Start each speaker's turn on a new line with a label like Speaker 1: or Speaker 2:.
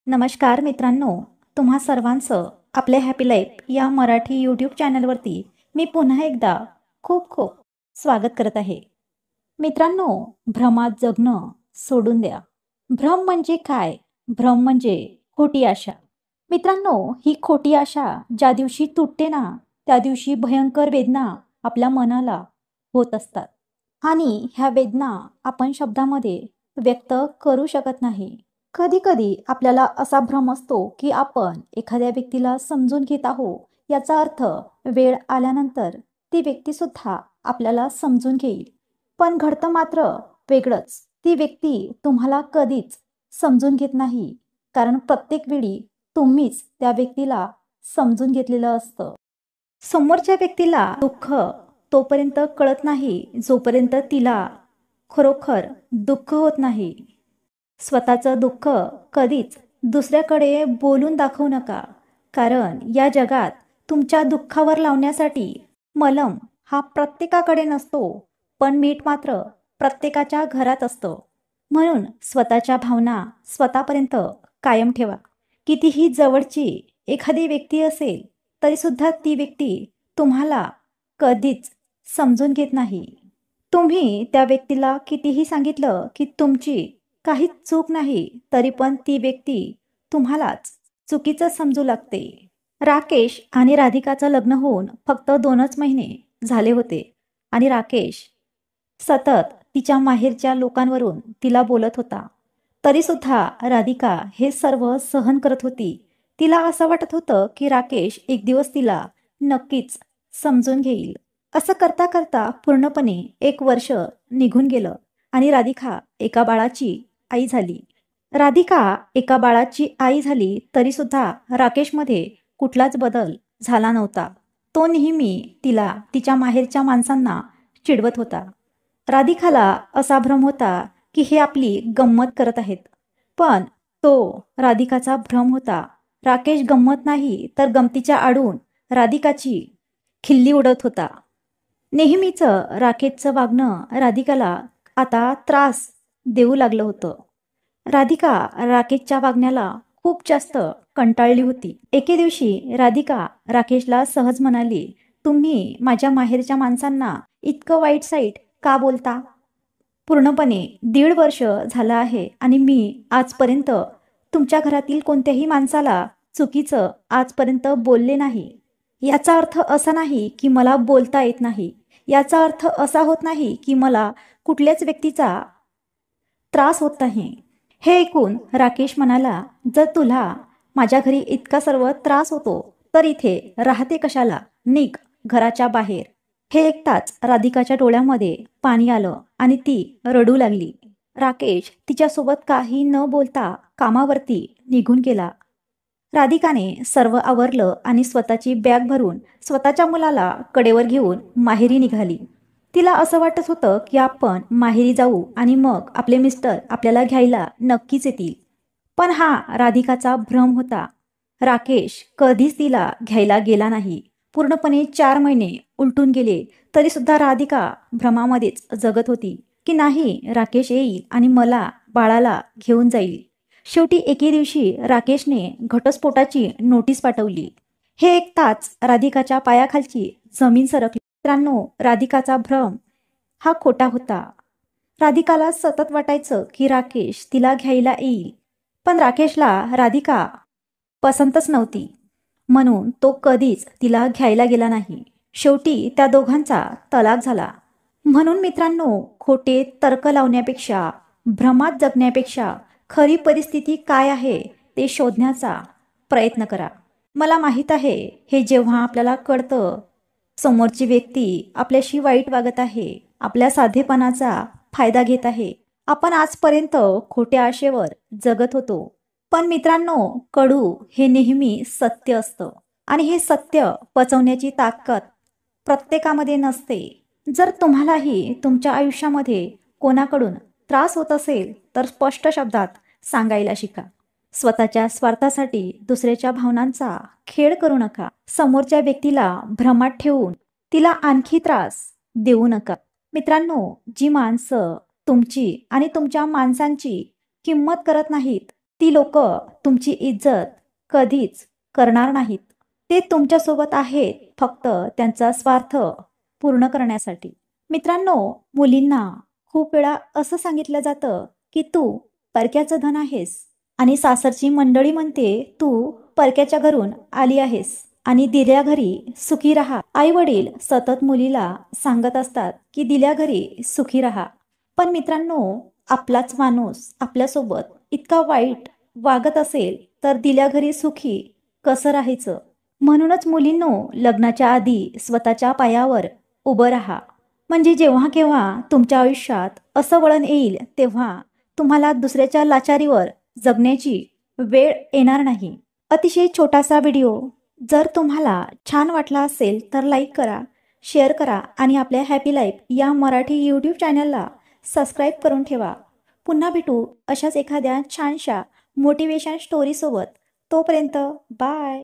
Speaker 1: नमस्कार मित्रांनो, तुम्हा सर्वांचं आपल्या हॅपी लाईफ या मराठी यूट्यूब चॅनलवरती मी पुन्हा एकदा खूप खूप स्वागत करत आहे. मित्रांनो, भ्रमात जगणं सोडून द्या. भ्रम म्हणजे काय? भ्रम म्हणजे खोटी आशा. मित्रांनो, ही खोटी आशा ज्या दिवशी तुटते ना, त्या दिवशी भयंकर वेदना आपल्या मनाला होत असतात. आणि ह्या वेदना आपण शब्दामध्ये व्यक्त करू शकत नाही. कधी-कधी आपल्याला असा भ्रम असतो, की आपण एखाद्या व्यक्तीला समजून घेत आहोत. याचा अर्थ वेळ आल्यानंतर ती व्यक्तीसुद्धा आपल्याला समजून घेईल. पण घडतं मात्र वेगळंच. ती व्यक्ती तुम्हाला कधीच समजून घेत नाही. कारण प्रत्येक वेळी तुम्हीच त्या व्यक्तीला समजून घेतलेलं असतं. समोरच्या व्यक्तीला दुःख तोपर्यंत कळत नाही, जोपर्यंत तिला खरोखर दुःख होत नाही. स्वतःचं दुःख कधीच दुसऱ्याकडे बोलून दाखवू नका. कारण या जगात तुमच्या दुःखावर लावण्यासाठी मलम हा प्रत्येकाकडे नसतो, पण मीठ मात्र प्रत्येकाच्या घरात असतं. म्हणून स्वतःच्या भावना स्वतःपर्यंत कायम ठेवा. कितीही जवळची एखादी व्यक्ती असेल तरीसुद्धा ती व्यक्ती तुम्हाला कधीच समजून घेत नाही. तुम्ही त्या व्यक्तीला कितीही सांगितलं की तुमची काहीच चूक नाही, तरी पण ती व्यक्ती तुम्हालाच चुकीचं समजू लागते. राकेश आणि राधिकाचं लग्न होऊन फक्त 2च महिने झाले होते आणि राकेश सतत तिच्या माहेरच्या लोकांवरून तिला बोलत होता. तरीसुद्धा राधिका हे सर्व सहन करत होती. तिला असं वाटत होतं की राकेश एक दिवस तिला नक्कीच समजून घेईल. असं करता करता पूर्णपणे 1 वर्ष निघून गेलं आणि राधिका एका बाळाची आई झाली. राधिका एका बाळाची आई झाली तरीसुद्धा राकेशमध्ये कुठलाच बदल झाला नव्हता. तो नेहमी तिला तिच्या माहेरच्या माणसांना चिडवत होता. राधिकाला असा भ्रम होता की हे आपली गंमत करत आहेत. पण तो राधिकाचा भ्रम होता. राकेश गंमत नाही तर गमतीच्या आडून राधिकाची खिल्ली उडवत होता. नेहमीचं राकेशचं वागणं राधिकाला आता त्रास देऊ लागलं होतं. राधिका राकेशच्या वागण्याला खूप जास्त कंटाळली होती. एके दिवशी राधिका राकेशला सहज म्हणाली, तुम्ही माझ्या माहेरच्या माणसांना इतकं वाईट साईट का बोलता? पूर्णपणे 1.5 वर्ष झालं आहे आणि मी आजपर्यंत तुमच्या घरातील कोणत्याही माणसाला चुकीचं आजपर्यंत बोलले नाही. याचा अर्थ असा नाही की मला बोलता येत नाही. याचा अर्थ असा होत नाही की मला कुठल्याच व्यक्तीचा त्रास होत नाही. हे ऐकून राकेश म्हणाला, जर तुला माझ्या घरी इतका सर्व त्रास होतो तर इथे राहते कशाला? निघ घराच्या बाहेर. हे ऐकताच राधिकाच्या डोळ्यामध्ये पाणी आलं आणि ती रडू लागली. राकेश तिच्यासोबत काही न बोलता कामावरती निघून गेला. राधिकाने सर्व आवरलं आणि स्वतःची बॅग भरून स्वतःच्या मुलाला कडेवर घेऊन माहेरी निघाली. तिला असं वाटत होतं की आपण माहेरी जाऊ आणि मग आपले मिस्टर आपल्याला घ्यायला नक्कीच येतील. पण हा राधिकाचा भ्रम होता. राकेश कधीच तिला घ्यायला गेला नाही. पूर्णपणे 4 महिने उलटून गेले तरीसुद्धा राधिका भ्रमामध्येच जगत होती की नाही राकेश येईल आणि मला बाळाला घेऊन जाईल. शेवटी एके दिवशी राकेशने घटस्फोटाची नोटीस पाठवली. हे ऐकताच राधिकाच्या पायाखालची जमीन सरकली. मित्रांनो, राधिकाचा भ्रम हा खोटा होता. राधिकाला सतत वाटायचं की राकेश तिला घ्यायला येईल, पण राकेशला राधिका पसंतच नव्हती. म्हणून तो कधीच तिला घ्यायला गेला नाही. शेवटी त्या दोघांचा तलाक झाला. म्हणून मित्रांनो, खोटे तर्क लावण्यापेक्षा, भ्रमात जगण्यापेक्षा खरी परिस्थिती काय आहे ते शोधण्याचा प्रयत्न करा. मला माहीत आहे, हे जेव्हा आपल्याला कळतं समोरची व्यक्ती आपल्याशी वाईट वागत आहे, आपल्या साधेपणाचा फायदा घेत आहे, आपण आजपर्यंत खोट्या आशेवर जगत होतो. पण मित्रांनो, कडू हे नेहमी सत्य असतं आणि हे सत्य पचवण्याची ताकद प्रत्येकामध्ये नसते. जर तुम्हालाही तुमच्या आयुष्यामध्ये कोणाकडून त्रास होत असेल तर स्पष्ट शब्दात सांगायला शिका. स्वतःच्या स्वार्थासाठी दुसऱ्याच्या भावनांचा खेळ करू नका. समोरच्या व्यक्तीला भ्रमात ठेवून तिला आणखी त्रास देऊ नका. मित्रांनो, जी माणसं तुमची आणि तुमच्या माणसांची किंमत करत नाहीत ती लोक तुमची इज्जत कधीच करणार नाहीत. ते तुमच्यासोबत आहेत फक्त त्यांचा स्वार्थ पूर्ण करण्यासाठी. मित्रांनो, मुलींना खूप वेळा असं सांगितलं जातं की तू परक्याचं धन आहेस आणि सासरची मंडळी म्हणते तू परक्याच्या घरून आली आहेस आणि दिल्या घरी सुखी राहा. आई वडील सतत मुलीला सांगत असतात की दिल्या घरी सुखी राहा. पण मित्रांनो, आपलाच माणूस आपल्यासोबत इतका वाईट वागत असेल तर दिल्या घरी सुखी कसं राहायचं? म्हणूनच मुलींनो, लग्नाच्या आधी स्वतःच्या पायावर उभं राहा. म्हणजे जेव्हा केव्हा तुमच्या आयुष्यात असं वळण येईल तेव्हा तुम्हाला दुसऱ्याच्या लाचारीवर जगण्याची वेळ येणार नाही. अतिशय छोटासा व्हिडिओ जर तुम्हाला छान वाटला असेल तर लाईक करा, शेअर करा आणि आपल्या हॅपी लाईफ या मराठी यूट्यूब चॅनलला सबस्क्राईब करून ठेवा. पुन्हा भेटू अशाच एखाद्या छानशा मोटिवेशन स्टोरीसोबत. तोपर्यंत बाय.